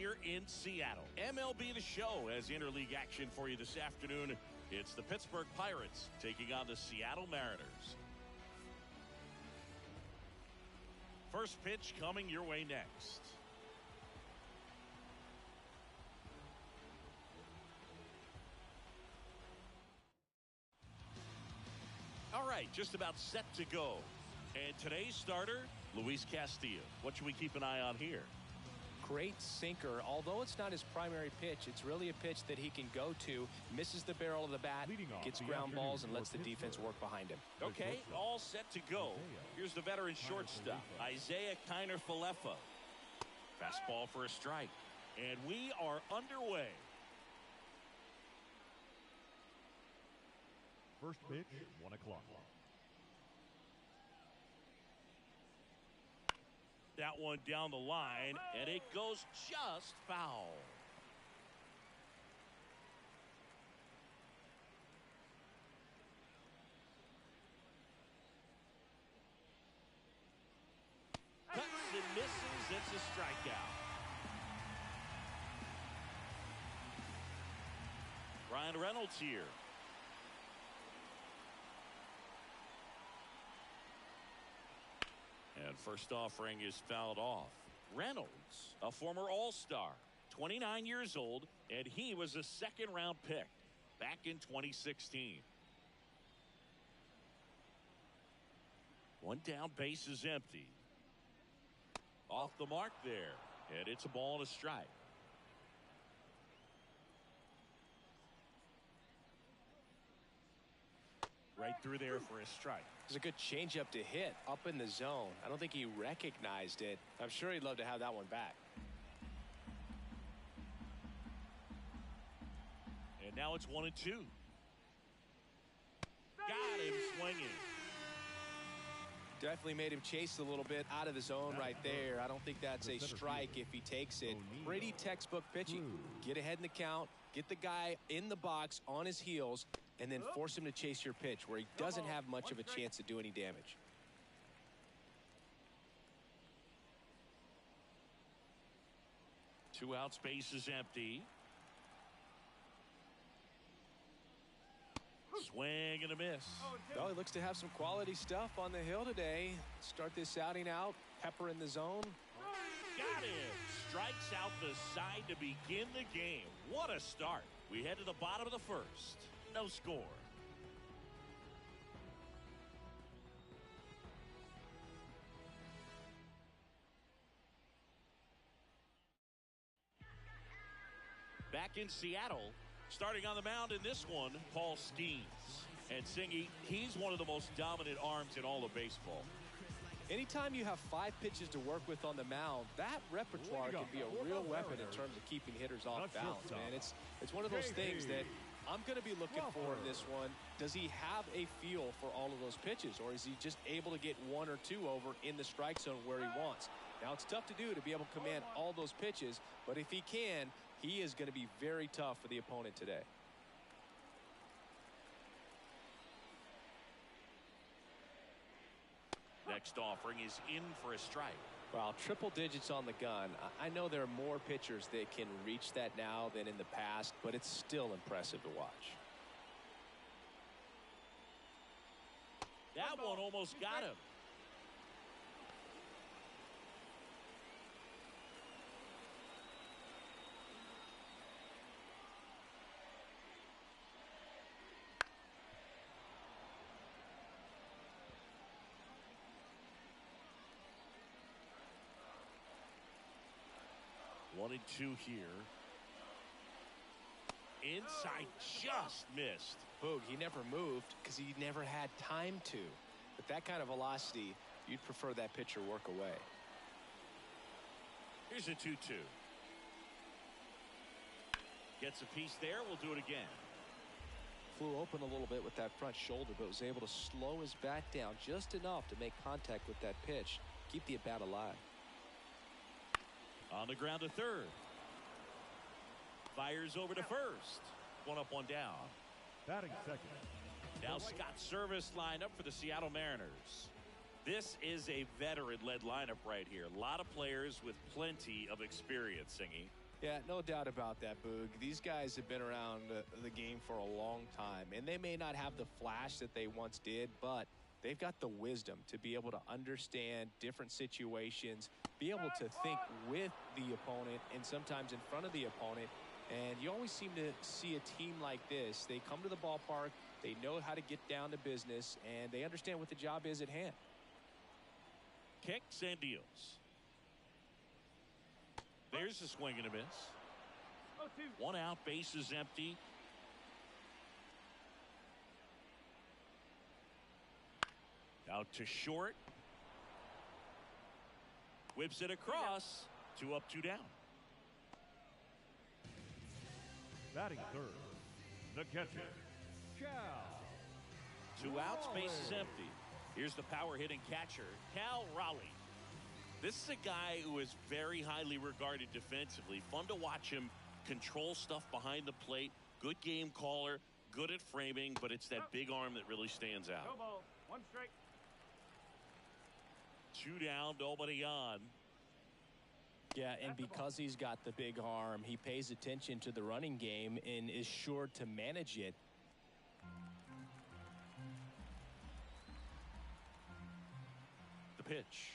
here in Seattle. MLB The Show has interleague action for you this afternoon. It's the Pittsburgh Pirates taking on the Seattle Mariners. First pitch coming your way next. All right, just about set to go. And today's starter, Luis Castillo. What should we keep an eye on here? Great sinker. Although it's not his primary pitch, it's really a pitch that he can go to. Misses the barrel of the bat, gets ground balls, and lets the defense work behind him. Okay, all set to go. Here's the veteran shortstop, Isaiah Kiner-Falefa. Fastball for a strike. And we are underway. First pitch, 1 o'clock. That one down the line, and it goes just foul. Cuts and misses. It's a strikeout. Ryan Reynolds here. And first offering is fouled off. Reynolds, a former All-Star, 29 years old, and he was a second-round pick back in 2016. One down, base is empty. Off the mark there, and it's a ball and a strike. Right through there for a strike. It was a good changeup to hit up in the zone. I don't think he recognized it. I'm sure he'd love to have that one back. And now it's 1-2. Got him swinging. Definitely made him chase a little bit out of the zone right there. I don't think that's a strike if he takes it. Pretty textbook pitching. Get ahead in the count, get the guy in the box on his heels, and then force him to chase your pitch where he doesn't have much of a chance to do any damage. Two outs, base is empty. Swing and a miss. Well, he looks to have some quality stuff on the hill today. Start this outing out, pepper in the zone. Got him. Strikes out the side to begin the game. What a start. We head to the bottom of the first. No score. Back in Seattle, starting on the mound in this one, Paul Skeens. And Singy, he's one of the most dominant arms in all of baseball. Anytime you have 5 pitches to work with on the mound, that repertoire can be a real weapon in terms of keeping hitters off balance, man. It's one of those things that I'm going to be looking for in this one. Does he have a feel for all of those pitches, or is he just able to get 1 or 2 over in the strike zone where he wants? Now, it's tough to do to be able to command all those pitches, but if he can, he is going to be very tough for the opponent today. Next offering is in for a strike. Well, triple digits on the gun. I know there are more pitchers that can reach that now than in the past, but it's still impressive to watch. That one almost got him. One and two here. Inside, just missed. Boog, he never moved because he never had time to. With that kind of velocity, you'd prefer that pitcher work away. Here's a 2-2. Gets a piece there. We'll do it again. Flew open a little bit with that front shoulder, but was able to slow his bat down just enough to make contact with that pitch. Keep the at-bat alive. On the ground to third. Fires over to first. One up, one down. Batting second. Now Scott Service lined up for the Seattle Mariners. This is a veteran-led lineup right here. A lot of players with plenty of experience, Singy. Yeah, no doubt about that, Boog. These guys have been around the game for a long time, and they may not have the flash that they once did, but they've got the wisdom to be able to understand different situations, be able to think with the opponent and sometimes in front of the opponent. And you always seem to see a team like this. They come to the ballpark, they know how to get down to business, and they understand what the job is at hand. Kicks and deals. There's a swing and a miss. 1 out, base is empty. Out to short. Whips it across. 2 up, 2 down. Batting third, the catcher, Cal. 2 outs, base is empty. Here's the power hitting catcher, Cal Raleigh. This is a guy who is very highly regarded defensively. Fun to watch him control stuff behind the plate. Good game caller, good at framing, but it's that big arm that really stands out. 1 strike. 2 down, nobody on. Yeah, and because he's got the big arm, he pays attention to the running game and is sure to manage it. The pitch.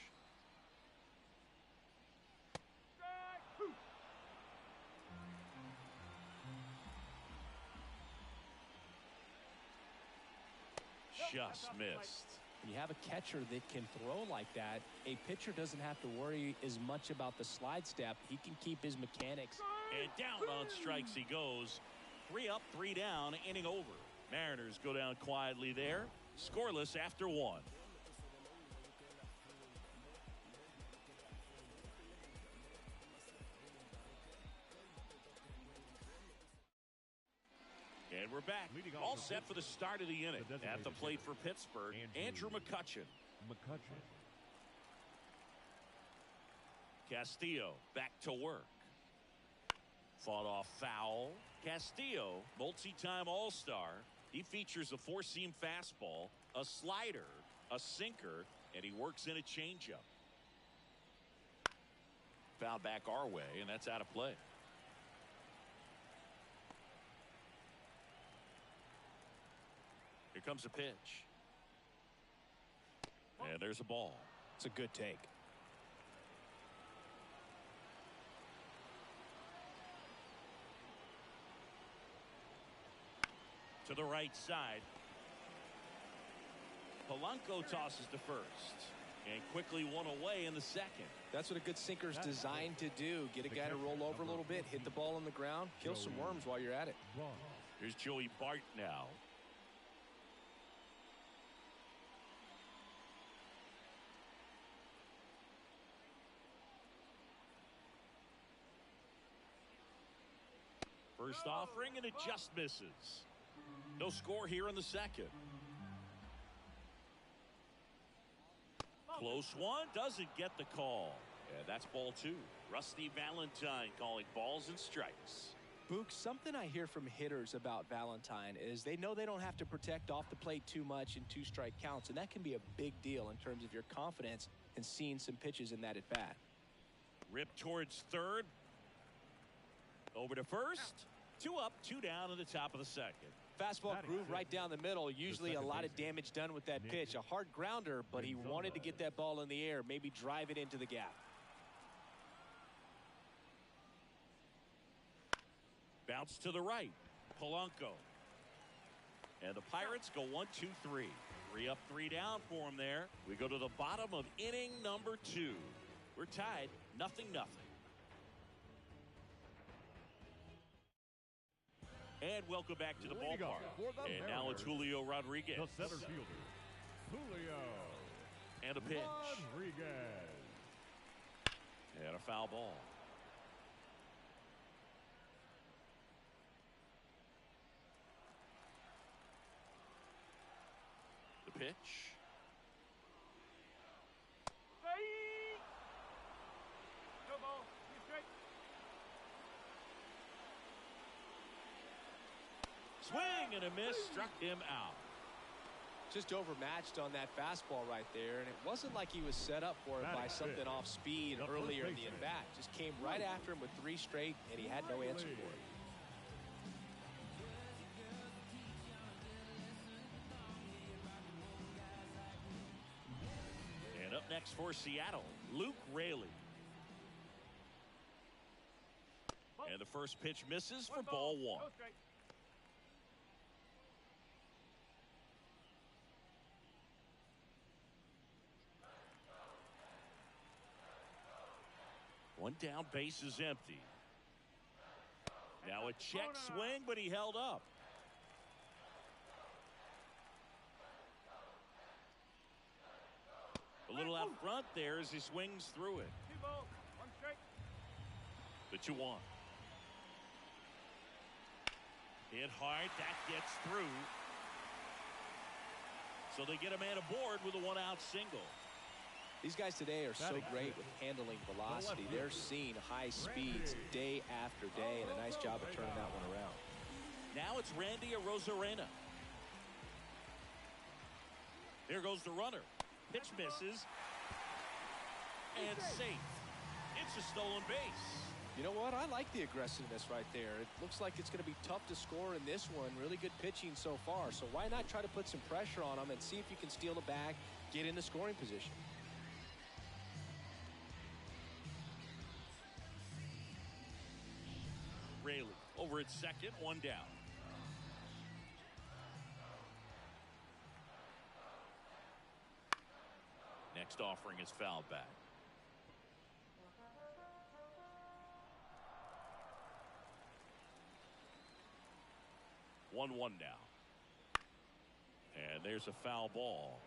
Just missed. When you have a catcher that can throw like that, a pitcher doesn't have to worry as much about the slide step. He can keep his mechanics. And down on strikes he goes. 3 up, 3 down, inning over. Mariners go down quietly there. Scoreless after 1. And we're back. All set for the start of the inning. At the plate for Pittsburgh, Andrew McCutchen. Castillo back to work. Fought off foul. Castillo, multi-time All-Star. He features a 4-seam fastball, a slider, a sinker, and he works in a changeup. Foul back our way, and that's out of play. Here comes a pitch. And there's a ball. It's a good take. To the right side. Polanco tosses to first. And quickly 1 away in the second. That's what a good sinker's designed to do. Get a guy to roll over a little bit, hit the ball on the ground, kill some worms while you're at it. Here's Joey Bart now. First offering, and it just misses. No score here in the second. Close one, doesn't get the call. And that's ball 2. Rusty Valentine calling balls and strikes. Book, something I hear from hitters about Valentine is they know they don't have to protect off the plate too much in 2-strike counts, and that can be a big deal in terms of your confidence and seeing some pitches in that at bat. Rip towards third. Over to first. 2 up, 2 down in the top of the second. Fastball groove right down the middle. Usually a lot of damage done with that pitch. A hard grounder, but he wanted to get that ball in the air, maybe drive it into the gap. Bounce to the right. Polanco. And the Pirates go 1, 2, 3. 3 up, 3 down for him there. We go to the bottom of inning number 2. We're tied 0-0. And welcome back to the ballpark. And now it's Julio Rodriguez. The center fielder, Julio. And a pitch. Rodriguez. And a foul ball. The pitch. No ball. 2 strike. Swing and a miss, struck him out. Just overmatched on that fastball right there, and it wasn't like he was set up for it by something off speed earlier in the at-bat. Just came right after him with 3 straight, and he had no answer for it. And up next for Seattle, Luke Raley. And the first pitch misses for ball 1. One down, base is empty. Now a check swing, but he held up. A little out front there as he swings through it. 2 balls, 1 strike. The 2-1. Hit hard, that gets through. So they get a man aboard with a 1-out single. These guys today are so great with handling velocity. They're seeing high speeds day after day, and a nice job of turning that one around. Now it's Randy Arozarena. Here goes the runner. Pitch misses. And safe. It's a stolen base. You know what? I like the aggressiveness right there. It looks like it's going to be tough to score in this one. Really good pitching so far. So why not try to put some pressure on them and see if you can steal the bag, get in the scoring position. Raley over at second, 1 down. Next offering is fouled back. One now. And there's a foul ball.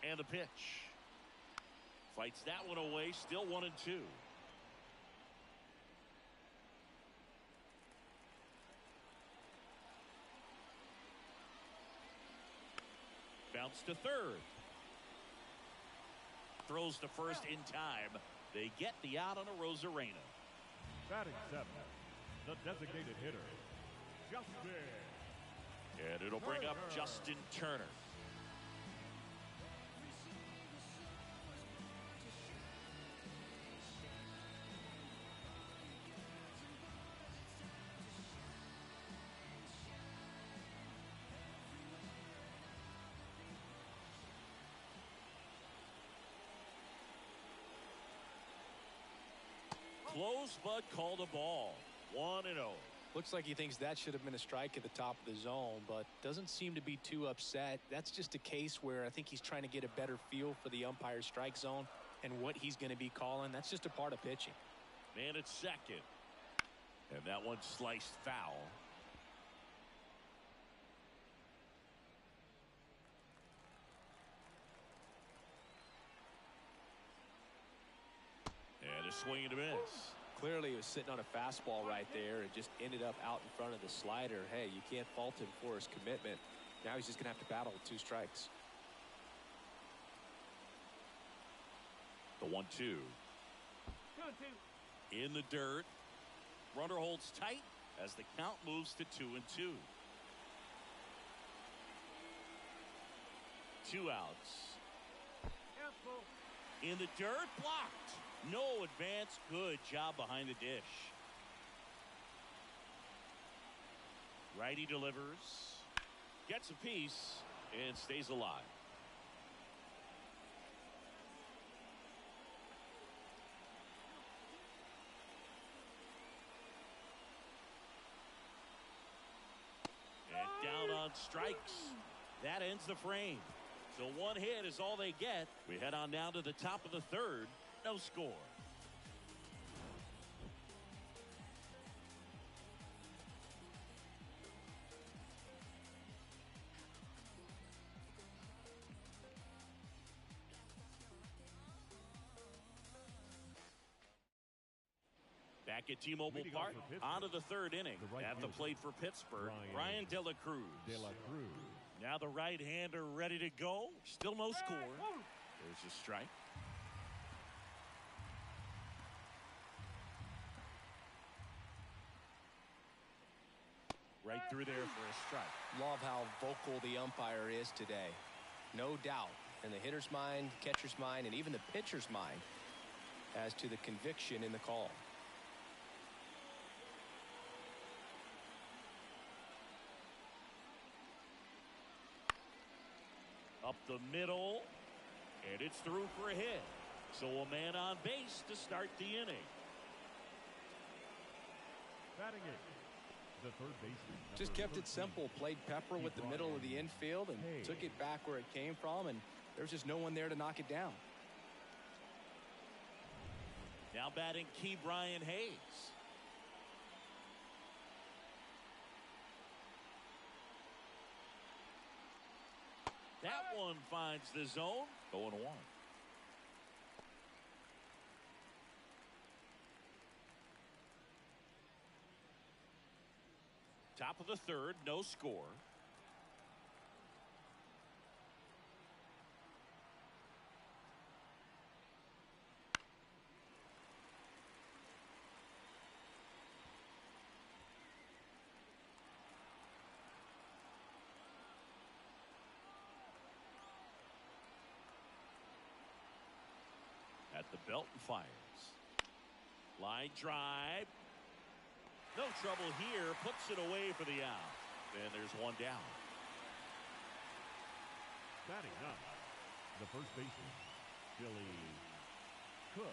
And the pitch. Fights that one away. Still 1-2. Bounce to third. Throws to first in time. They get the out on Arozarena. Batting 7, the designated hitter, Justin. And it'll bring up Justin Turner. Close, but called a ball. 1-0. Looks like he thinks that should have been a strike at the top of the zone, but doesn't seem to be too upset. That's just a case where I think he's trying to get a better feel for the umpire's strike zone and what he's going to be calling. That's just a part of pitching. Man at second. And that one sliced foul. And a swing and a miss. Clearly he was sitting on a fastball right there and just ended up out in front of the slider. Hey, you can't fault him for his commitment. Now he's just going to have to battle with 2 strikes. The 1-2. 2-2. In the dirt. Runner holds tight as the count moves to 2-2. 2 outs. In the dirt, blocked. No advance. Good job behind the dish. Righty delivers. Gets a piece and stays alive. And down on strikes. That ends the frame. So 1 hit is all they get. We head on down to the top of the 3rd. No score. Back at T-Mobile Park, on to the 3rd inning. At the plate for Pittsburgh, Ryan De La Cruz. Now the right-hander ready to go. Still no score. There's a strike. Right through there for a strike. Love how vocal the umpire is today. No doubt in the hitter's mind, catcher's mind, and even the pitcher's mind as to the conviction in the call. Up the middle, and it's through for a hit. So a man on base to start the inning. Batting it, the third baseman. Just kept it simple. Played pepper with the middle of the infield and took it back where it came from, and there's just no one there to knock it down. Now batting Key Brian Hayes. That one finds the zone. 0-1. Top of the third, no score. At the belt and fires. Line drive. No trouble here. Puts it away for the out. And there's one down. Batting up, the first baseman, Billy Cook.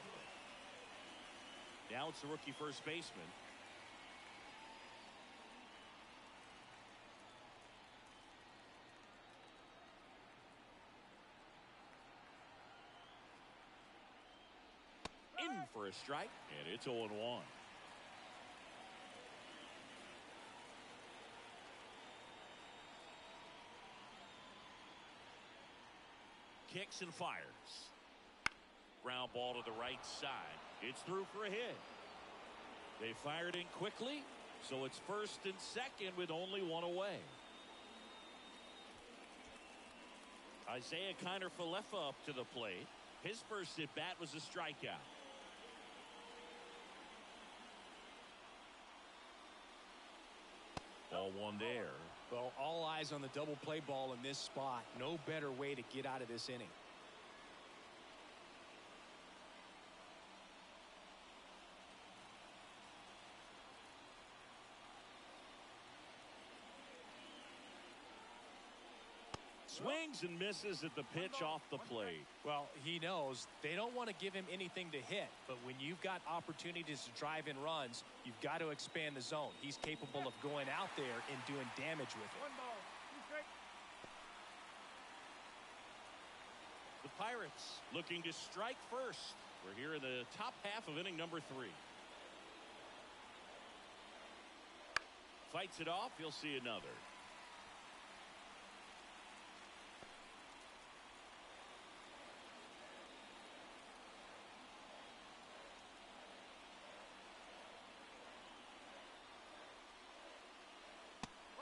Now it's the rookie first baseman. In for a strike, and it's 0-1. Kicks and fires. Ground ball to the right side. It's through for a hit. They fired in quickly, so it's first and second with only one away. Isaiah Kiner-Falefa up to the plate. His first at bat was a strikeout. Ball one there. Well, all eyes on the double play ball in this spot. No better way to get out of this inning. Swings and misses at the pitch off the plate. Well, he knows they don't want to give him anything to hit, but when you've got opportunities to drive in runs, you've got to expand the zone. He's capable of going out there and doing damage with it. 1 ball, 2 strikes. The Pirates looking to strike first. We're here in the top half of inning number 3. Fights it off. You'll see another.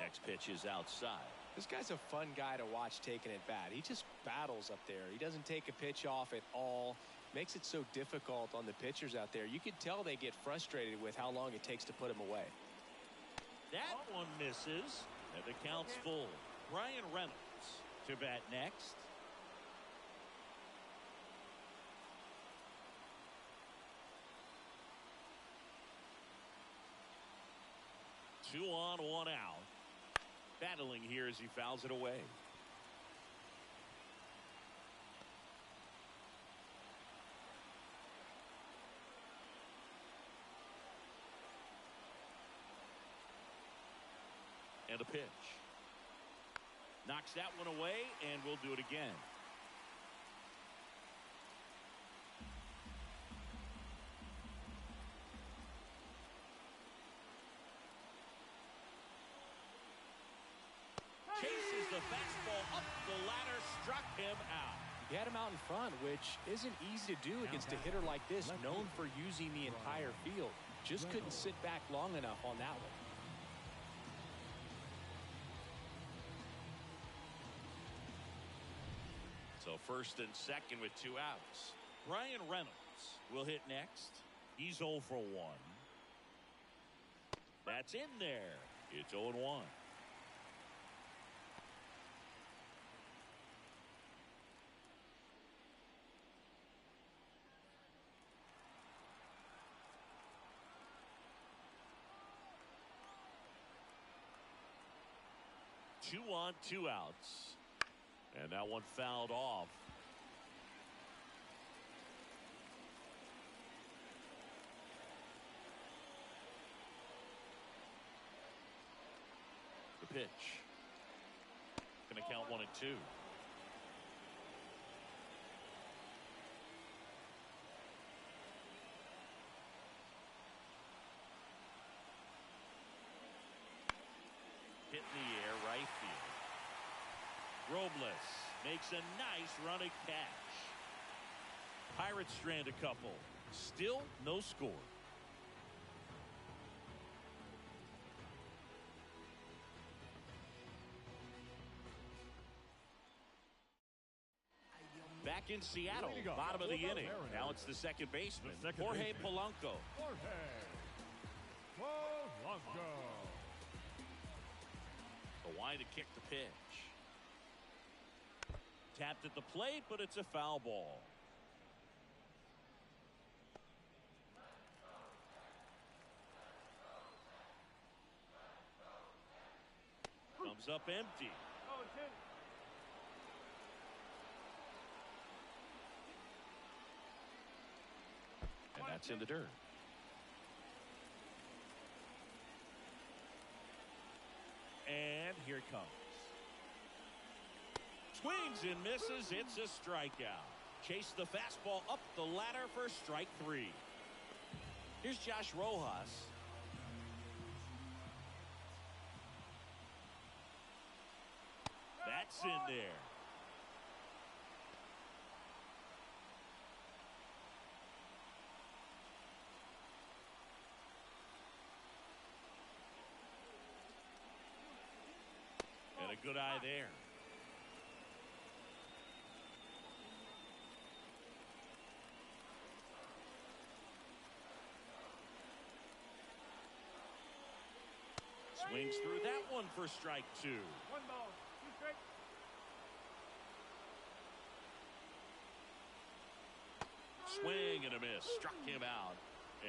Next pitch is outside. This guy's a fun guy to watch taking it bat. He just battles up there. He doesn't take a pitch off at all. Makes it so difficult on the pitchers out there. You can tell they get frustrated with how long it takes to put him away. That one misses, and the count's full. Brian Reynolds to bat next. Two on, one out. Battling here as he fouls it away. And a pitch. Knocks that one away, and we'll do it again. Chases the fastball up the ladder, struck him out. He had him out in front, which isn't easy to do against a hitter like this, known for using the entire field. Just couldn't sit back long enough on that one. So first and second with 2 outs. Brian Reynolds will hit next. He's 0 for 1. That's in there. It's 0-1. Two on, 2 outs. And that one fouled off. The pitch. Going to count 1 and 2. Hit in the air, right field. Robles makes a nice running catch. Pirates strand a couple. Still no score. Back in Seattle, bottom of the inning. Now it's the second baseman, Jorge Polanco. Jorge Polanco. The line to kick the pitch. Tapped at the plate, but it's a foul ball. Comes up empty. Oh, 2. And that's in the dirt. And here it comes. Swings and misses. It's a strikeout. Chase the fastball up the ladder for strike 3. Here's Josh Rojas. That's in there. And a good eye there. Swings through that one for strike 2. 1 ball, 2 strikes. Swing and a miss. Struck him out.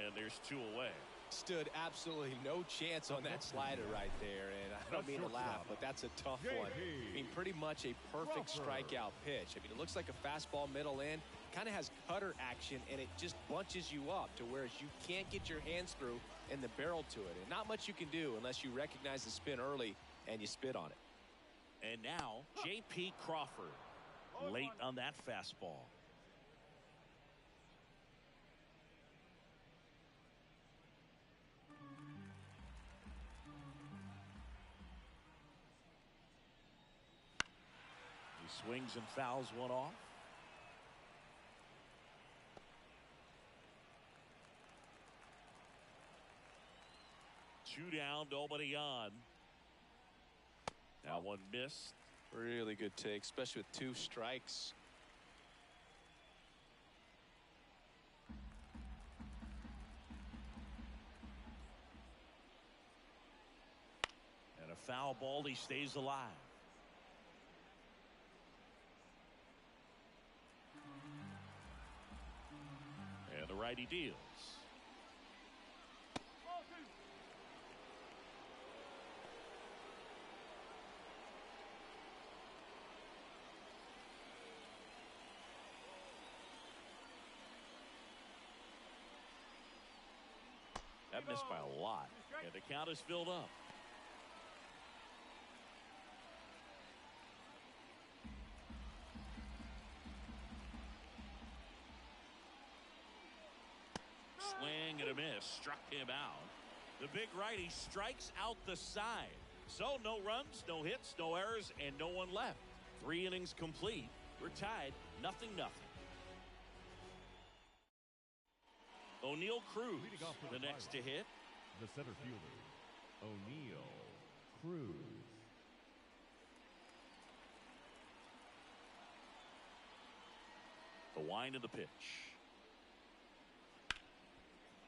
And there's 2 away. Stood absolutely no chance on that slider right there, and I don't mean to laugh, but that's a tough one. I mean, pretty much a perfect strikeout pitch. I mean, it looks like a fastball middle in, kind of has cutter action, and it just bunches you up to whereas you can't get your hands through and the barrel to it. And not much you can do unless you recognize the spin early and you spit on it. And now, J.P. Crawford, late on that fastball. Swings and fouls one off. Two down, nobody on. Now one missed. Really good take, especially with 2 strikes. And a foul ball, he stays alive. And the righty deals. Ball 2. That missed by a lot. And the count is filled up. Swing and a miss. Struck him out. The big righty strikes out the side. So no runs, no hits, no errors, and no one left. 3 innings complete. We're tied 0-0. O'Neal Cruz, the next to hit. The center fielder, O'Neal Cruz. The wind of the pitch.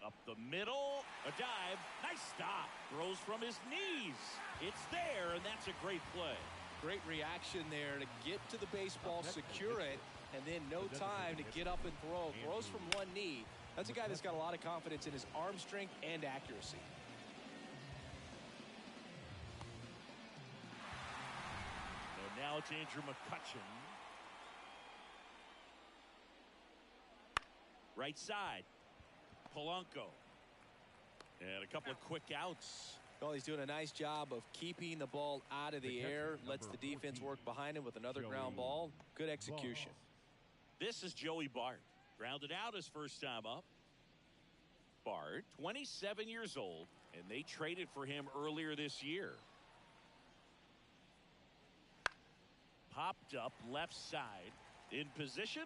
Up the middle, a dive, nice stop. Throws from his knees. It's there, and that's a great play. Great reaction there to get to the baseball, secure it, and then no time to get up and throw. Throws from one knee. That's a guy that's got a lot of confidence in his arm strength and accuracy. And now it's Andrew McCutchen. Right side. Polanco. And a couple of quick outs. Well, he's doing a nice job of keeping the ball out of the air. Lets the defense work behind him with another ground ball. Good execution. This is Joey Bart. Grounded out his first time up. Bart, 27 years old, and they traded for him earlier this year. Popped up left side. In position.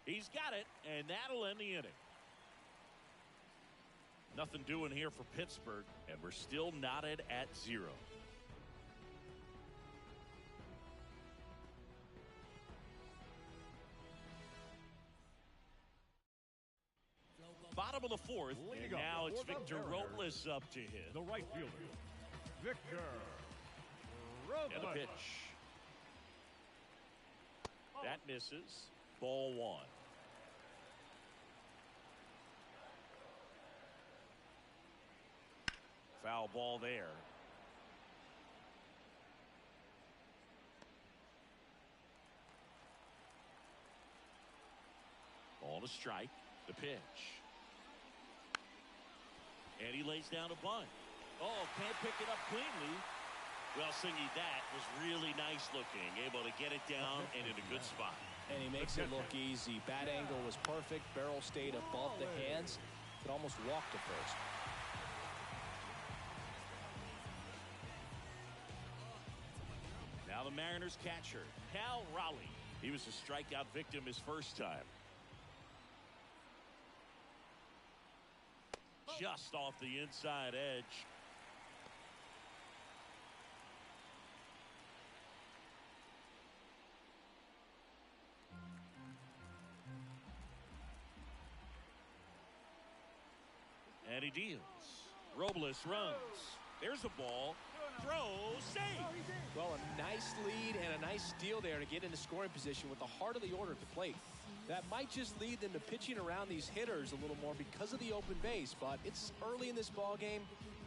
He's got it, and that'll end the inning. Nothing doing here for Pittsburgh, and we're still knotted at 0. Bottom of the fourth, and now it's Victor Robles up to hit. The right fielder, Victor Robles. And a pitch. That misses. Ball 1. Foul ball there. Ball to strike. The pitch. And he lays down a bunt. Oh, can't pick it up cleanly. Well, Singy, that was really nice looking. Able to get it down and in a good spot. And he makes it look easy. Bat angle was perfect. Barrel stayed above the hands. Could almost walk to first. Now the Mariners catcher, Cal Raleigh. He was a strikeout victim his first time. Just off the inside edge. And he deals. Robles runs. There's a ball. Throw, save. Well, a nice lead and a nice steal there to get into scoring position with the heart of the order at the plate. That might just lead them to pitching around these hitters a little more because of the open base, but it's early in this ball game.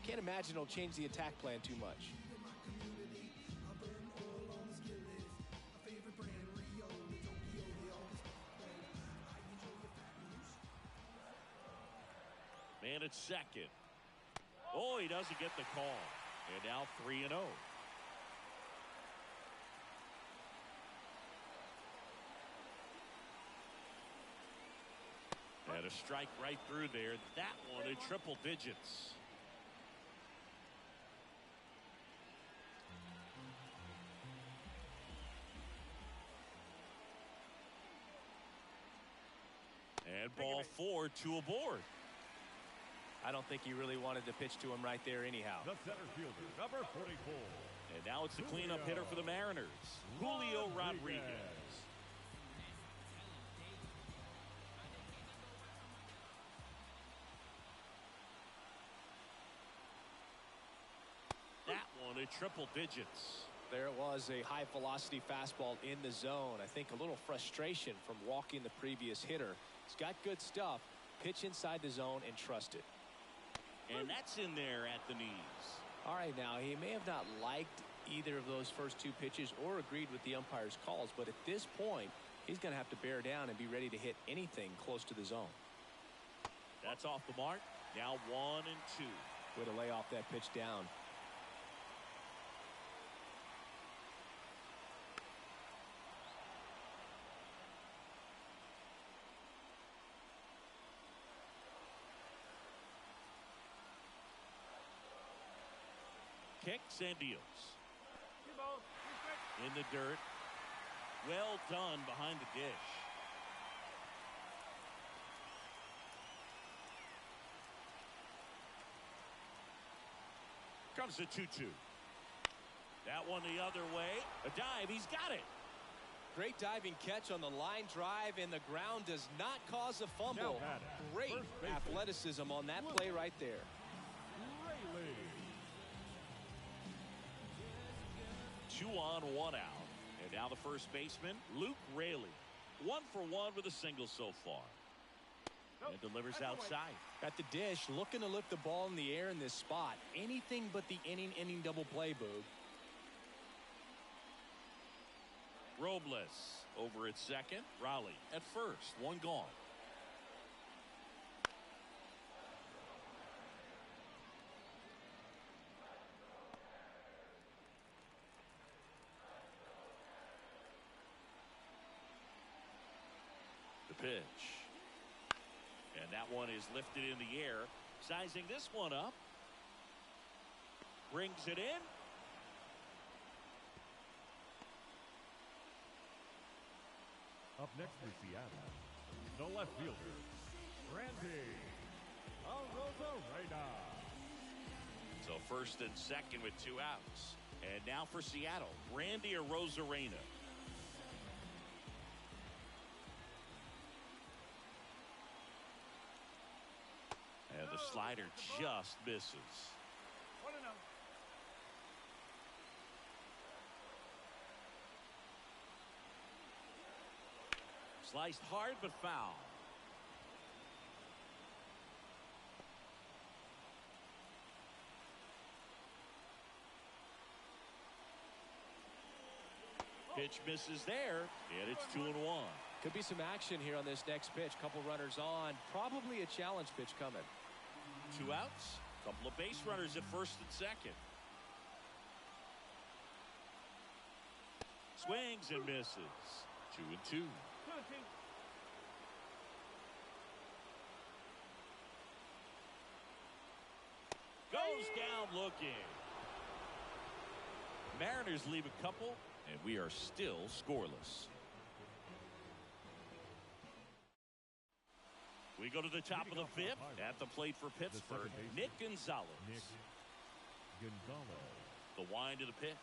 Can't imagine it'll change the attack plan too much. Man at second. Oh, he doesn't get the call. And now 3-0. And a strike right through there. That one in triple digits. And ball 4, 2 aboard. I don't think he really wanted to pitch to him right there anyhow. The center fielder, number 44. And now it's the cleanup hitter for the Mariners, Julio Rodriguez. That one in triple digits. There it was, a high velocity fastball in the zone. I think a little frustration from walking the previous hitter. He's got good stuff. Pitch inside the zone and trust it. And that's in there at the knees. All right, now he may have not liked either of those first 2 pitches or agreed with the umpire's calls, but at this point he's going to have to bear down and be ready to hit anything close to the zone. That's off the mark. Now 1 and 2. Way to lay off that pitch down. Kicks and deals. In the dirt. Well done behind the dish. Comes the 2-2. That one the other way. A dive. He's got it. Great diving catch on the line drive, and the ground does not cause a fumble. Great athleticism on that play right there. Rayleigh. 2 on, 1 out. And now the first baseman, Luke Rayleigh. 1 for 1 with a single so far. And delivers outside. At the dish, looking to lift the ball in the air in this spot. Anything but the inning double play, Boog. Robles over at second. Raleigh at first. 1 gone. The pitch. And that one is lifted in the air. Sizing this one up. Brings it in. Up next for Seattle, the left fielder, Randy Arozarena. So first and second with 2 outs. And now for Seattle, Randy Arozarena. And the slider just misses. 1-0. Sliced hard but foul. Pitch misses there, and it's 2-1. Could be some action here on this next pitch. Couple runners on. Probably a challenge pitch coming. 2 outs. Couple of base runners at first and second. Swings and misses. 2-2. 2-2. Goes down looking. Mariners leave a couple, and we are still scoreless. We go to the top of the 5th. At the plate for Pittsburgh, Nick Gonzalez. The wind of the pitch.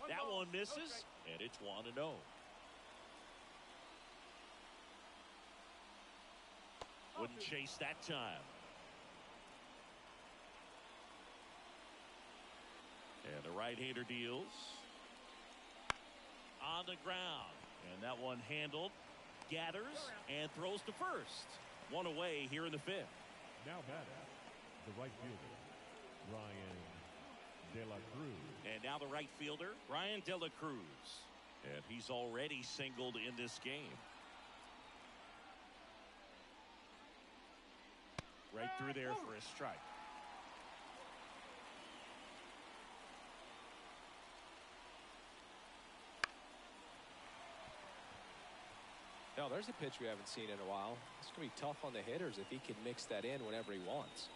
That one misses, and it's 1-0. Wouldn't chase that time. And the right-hander deals. On the ground. And that one handled. Gathers and throws to first. 1 away here in the 5th. Now batting, the right fielder, Ryan De La Cruz. And now the right fielder, Ryan De La Cruz. And he's already singled in this game. Right through there for a strike. No, there's a pitch we haven't seen in a while. It's going to be tough on the hitters if he can mix that in whenever he wants.